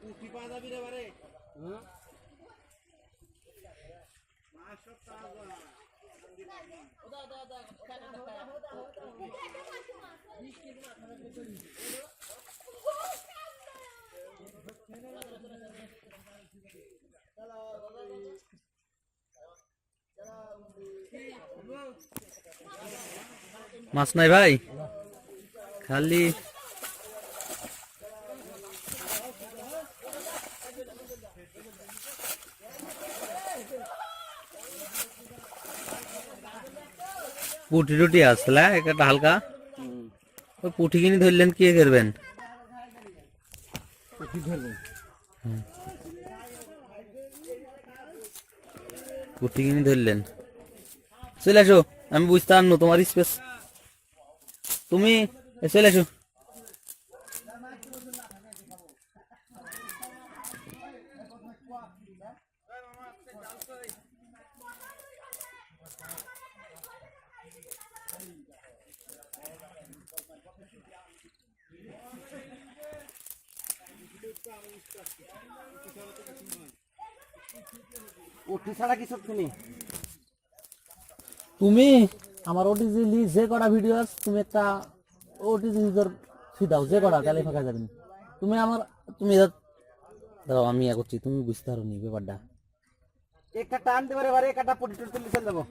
পুঁটি পা যাবি রে বারে মাছ সব তাজা ওদা ওদা ওদা মাছ নাই ভাই খালি পুঁটি টুটি আসলে একটা হালকা ওই পুঁটি কিনে ধরলেন কি করবেন পুঁটি কিনে ধরলেন চলে আসো আমি বুঝতে পারনো তোমার স্পেস তুমি চলে আসো তুমি আমার ওটিজি যে কটা ভিডিও আছে তুমি একটা ওটিজি ফি দাও যে কটা তাহলে ফাঁকা যাবেন তুমি আমার তুমি দাও আমি করছি তুমি বুঝতে পারো নি ব্যাপারটা একটা টান দেবে একটা পটি টুটি চলে যাবো